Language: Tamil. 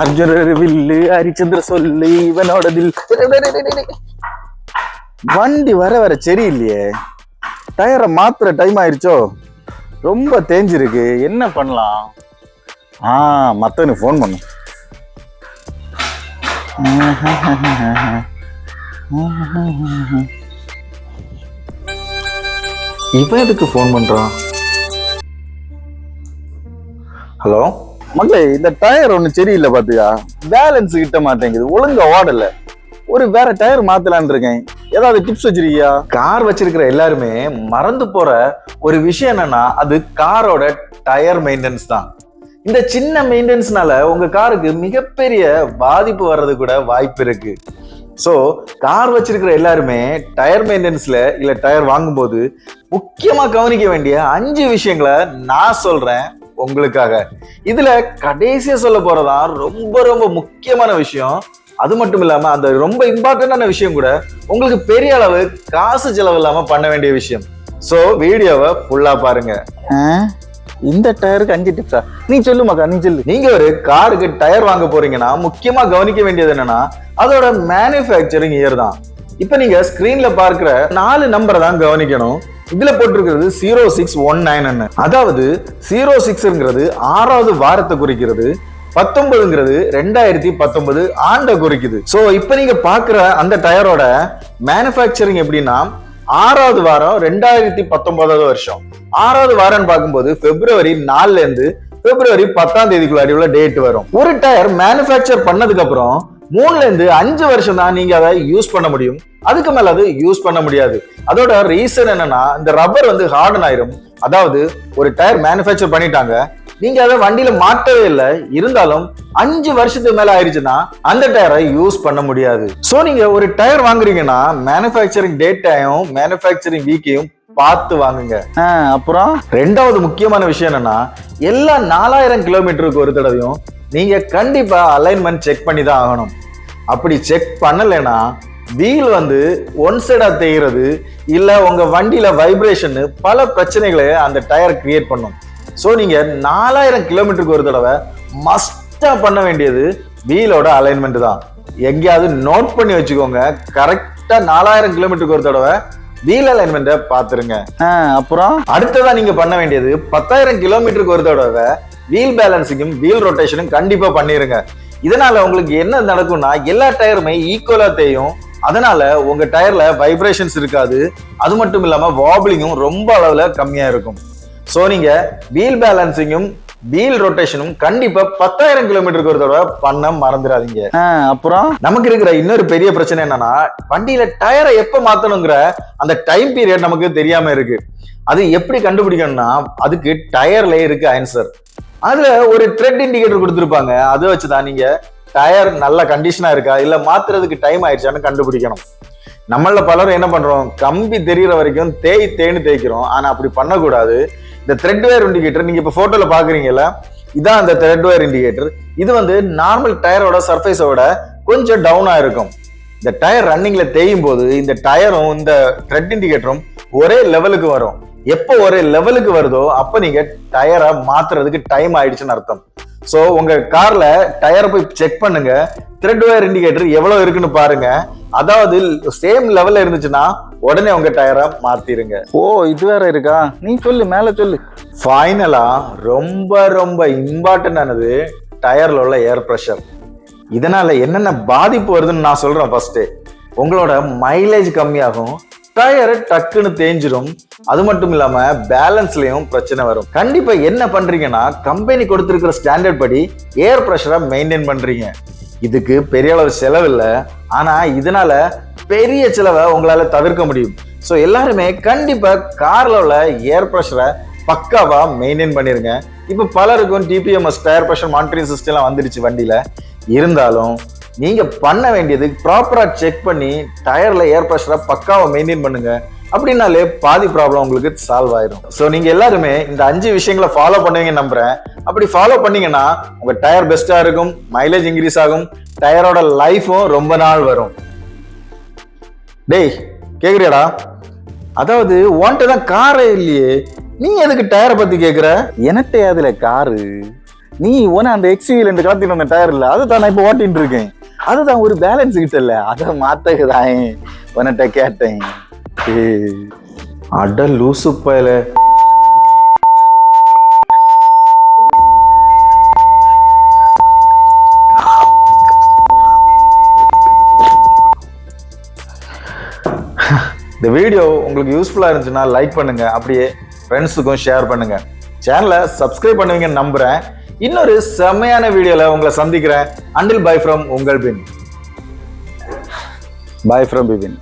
அர்ஜுனர் வில்லு ஹரிச்சந்திர சொல்லு இவனோட தில். வண்டி வர வர சரியில்லையே, டயரை மாத்துற டைம் ஆயிடுச்சோ, ரொம்ப தேஞ்சிருக்கு. என்ன பண்ணலாம்? மத்தவனுக்கு ஃபோன் பண்ணு. இவன் எதுக்கு ஃபோன் பண்றான்? ஹலோ மக்களே, இந்த டயர் ஒண்ணு சரியில்லை பாத்தியா, பேலன்ஸ் கிட்ட மாட்டேங்குது, ஒழுங்கா ஓடல. ஒரு வேற டயர் மாத்தலான் இருக்கேன், ஏதாவது டிப்ஸ் வச்சிருக்கியா? கார் வச்சிருக்கிற எல்லாருமே மறந்து போற ஒரு விஷயம் என்னன்னா, அது காரோட டயர் மெயின்டெனன்ஸ் தான். இந்த சின்ன மெயின்டெனன்ஸ்னால உங்க காருக்கு மிகப்பெரிய பாதிப்பு வர்றது கூட வாய்ப்பு இருக்கு. ஸோ கார் வச்சிருக்கிற எல்லாருமே டயர் மெயின்டெனன்ஸ்ல இல்ல டயர் வாங்கும்போது முக்கியமா கவனிக்க வேண்டிய 5 விஷயங்களை நான் சொல்றேன் உங்களுக்காக. இதுல கடைசியா சொல்ல போறதா ரொம்ப ரொம்ப முக்கியமான விஷயம். அது மட்டும் இல்லாம அந்த ரொம்ப இம்பார்ட்டன்டான விஷயம் கூட உங்களுக்கு பெரிய அளவு காசு செலவு இல்லாம பண்ண வேண்டிய விஷயம். சோ வீடியோவை ஃபுல்லா பாருங்க. இந்த டயருக்கு 5 டிப்ஸா? நீ சொல்லு மக்கா, நீ சொல்லு. நீங்க ஒரு காருக்கு டயர் வாங்க போறீங்கன்னா முக்கியமா கவனிக்க வேண்டியது என்னன்னா, அதோட மேனுஃபேக்சரிங் இயர் தான். இப்ப நீங்க ஸ்கிரீன்ல பார்க்கிற 4 நம்பரை தான் கவனிக்கணும். இதுல போட்டிருக்கிறது 0619. அதாவது 06ங்கிறது 6வது வாரத்தை குறிக்கிறது, 19ங்கிறது 2019 ஆண்டை குறிக்குது. சோ இப்ப நீங்க பாக்குற அந்த டயரோட மேனுஃபேக்சரிங் எப்படின்னா, 6வது வாரம் 2019 வருஷம். 6வது வாரம் பார்க்கும்போது பிப்ரவரி 4ல இருந்து பிப்ரவரி 10ஆம் தேதிக்குள்ள உள்ள டேட் வரும். ஒரு டயர் மேனுஃபேக்சர் பண்ணதுக்கு அப்புறம் 3ல இருந்து 5 வருஷம் தான் நீங்க அதை யூஸ் பண்ண முடியும். அதுக்கு மேல அது யூஸ் பண்ண முடியாது. அதோட ரீசன் என்னன்னா, இந்த ரப்பர் வந்து ஹார்டன் ஆயிரும். அதாவது ஒரு டயர் மேனுஃபேக்சர் பண்ணிட்டாங்க, நீங்க அதை வண்டியில மாட்டவே இல்லை, இருந்தாலும் 5 வருஷத்துக்கு மேல ஆயிடுச்சுன்னா அந்த டயரை யூஸ் பண்ண முடியாது. சோ நீங்க ஒரு டயர் வாங்குறீங்கன்னா மேனுஃபேக்சரிங் டேட்டையும் மேனுஃபேக்சரிங் வீக்கையும் பார்த்து வாங்குங்க. அப்புறம் 2வது முக்கியமான விஷயம் என்னன்னா, எல்லா 4000 கிலோமீட்டருக்கு ஒரு தடவையும் நீங்க கண்டிப்பா அலைன்மெண்ட் செக் பண்ணி தான் ஆகணும். அப்படி செக் பண்ணலைன்னா வீல் வந்து ஒன் சைடா தேய்கிறது, இல்ல உங்க வண்டியில வைப்ரேஷன், பல பிரச்சனைகளை அந்த டயர் கிரியேட் பண்ணும். சோ நீங்க 4000 கிலோமீட்டருக்கு ஒரு தடவை மஸ்டா பண்ண வேண்டியது வீலோட அலைன்மெண்ட் தான். எங்கேயாவது நோட் பண்ணி வச்சுக்கோங்க. கரெக்டா 4000 கிலோமீட்டருக்கு ஒரு தடவை வீல் அலைன்மெண்ட்டை பாத்துருங்க. அப்புறம் அடுத்ததா நீங்க பண்ண வேண்டியது 10,000 கிலோமீட்டருக்கு ஒரு தடவை வீல் பேலன்சிங்கும் வீல் ரொட்டேஷனும் கண்டிப்பா பண்ணிருங்க. இதனால உங்களுக்கு என்ன நடக்கும்னா, எல்லா டயருமே ஈக்குவலா தேயும். அதனால உங்க டயர்ல வைப்ரேஷன்ஸ் இருக்காது. அது மட்டும் இல்லாம வாபிளிங்கும் ரொம்ப அளவுல கம்மியா இருக்கும். சோ நீங்க வீல் பேலன்சிங்கும் வீல் ரொட்டேஷனும் கண்டிப்பா 10,000 கிலோமீட்டருக்கு ஒரு தடவை பண்ண மறந்துடாதீங்க. அப்புறம் நமக்கு இருக்கிற இன்னொரு பெரிய பிரச்சனை என்னன்னா, வண்டியில டயரை எப்ப மாத்தணுங்கிற அந்த டைம் பீரியட் நமக்கு தெரியாம இருக்கு. அது எப்படி கண்டுபிடிக்கணும்னா, அதுக்கு டயர்ல இருக்கு ஆன்சர். அதுல ஒரு த்ரெட் இண்டிகேட்டர் கொடுத்துருப்பாங்க. அதை வச்சுதான் நீங்க டயர் நல்ல கண்டிஷனா இருக்கா இல்ல மாத்துறதுக்கு டைம் ஆயிடுச்சான்னு கண்டுபிடிக்கணும். நம்மள பலரும் என்ன பண்றோம், கம்பி தெரியற வரைக்கும் தேய்ன்னு தேய்க்கிறோம். ஆனா அப்படி பண்ணக்கூடாது. இந்த த்ரெட் வேர் இண்டிகேட்டர் நீங்க இப்ப போட்டோல பாக்குறீங்கல்ல, இதான் அந்த த்ரெட் வேர் இண்டிகேட்டர். இது வந்து நார்மல் டயரோட சர்ஃபேஸோட கொஞ்சம் டவுனா இருக்கும். இந்த டயர் ரன்னிங்ல தேயும் போது இந்த டயரும் இந்த த்ரெட் இண்டிகேட்டரும் ஒரே லெவலுக்கு வரும். எப்போ ஒரே லெவலுக்கு வருதோ அப்ப நீங்க டயரை மாத்துறதுக்கு டைம் ஆயிடுச்சுன்னு அர்த்தம். சோ உங்க கார்ல டயரை போய் செக் பண்ணுங்க, த்ரெட் வேர் இண்டிகேட்டர் எவ்வளவு இருக்குன்னு பாருங்க. அதாவது சேம் லெவல்ல இருந்துச்சுன்னா உடனே உங்க டயரை மாத்திருங்க. ஓ இது வேற இருக்கா? நீ சொல்லு, மேல சொல்லு. ஃபைனலா ரொம்ப ரொம்ப இம்பார்ட்டன்ட் ஆனது டயர்ல உள்ள ஏர் பிரஷர். இதனால என்னென்ன பாதிப்பு வருதுன்னு நான் சொல்றேன். ஃபர்ஸ்ட், உங்களோட மைலேஜ் கம்மியாகும், டயர் டக்குன்னு தேஞ்சிரும். அது மட்டும் இல்லாம பேலன்ஸ்லயும் பிரச்சனை வரும். கண்டிப்பா என்ன பண்றீங்கன்னா, கம்பெனி கொடுத்திருக்கிற ஸ்டாண்டர்ட் படி ஏர் பிரஷரை மெயின்டைன் பண்றீங்க. இதுக்கு பெரிய அளவு செலவு இல்லை, ஆனா இதனால பெரிய செலவை உங்களால தவிர்க்க முடியும். ஸோ எல்லாருமே கண்டிப்பா கார்ல உள்ள ஏர் பிரஷரை பக்காவா மெயின்டைன் பண்ணிருங்க. இப்ப பலருக்கும் TPMS tyre pressure monitoring system வந்துருச்சு வண்டியில. இருந்தாலும் நீங்க பண்ண வேண்டியது ப்ராப்பரா செக் பண்ணி டயர்ல ஏர் பிரஷரை பக்காவா மெயின்டைன் பண்ணுங்க. அப்படின்னாலே பாதி ப்ராப்ளம் உங்களுக்கு சால்வ் ஆயிடும். ஸோ நீங்க எல்லாருமே இந்த 5 விஷயங்களை ஃபாலோ பண்ணுவீங்க நம்புறேன். அப்படி ஃபாலோ பண்ணீங்கன்னா உங்க டயர் பெஸ்டா இருக்கும், மைலேஜ் இன்க்ரீஸ் ஆகும், டயரோட லைஃபும் ரொம்ப நாள் வரும். டேய் கேக்குறியாடா? அதாவது உன்கிட்ட தான் காரே இல்லையே, நீ எதுக்கு டயரை பத்தி கேக்குற? எனட்டே அதுல காரு, நீ உன அந்த எக்ஸ்யூல இருந்து கலத்திட்டு வந்த டயர் இல்ல அதுதான் நான் இப்ப ஓட்டிட்டு இருக்கேன். அதுதான் ஒரு பேலன்ஸ் கிட்ட இல்ல, அதை மாத்தகுதான் உன்கிட்ட கேட்டேன். அட லூசு பயல. இந்த வீடியோ உங்களுக்கு யூஸ்ஃபுல்லா இருந்துச்சுன்னா லைக் பண்ணுங்க, அப்படியே ஃப்ரெண்ட்ஸுக்கும் ஷேர் பண்ணுங்க. சேனலை சப்ஸ்கிரைப் பண்ணுவீங்கன்னு நம்புறேன். இன்னொரு செமையான வீடியோல உங்களை சந்திக்கிறேன். அண்டில் பை ஃப்ரம் உங்கள் பின். By from Bipin.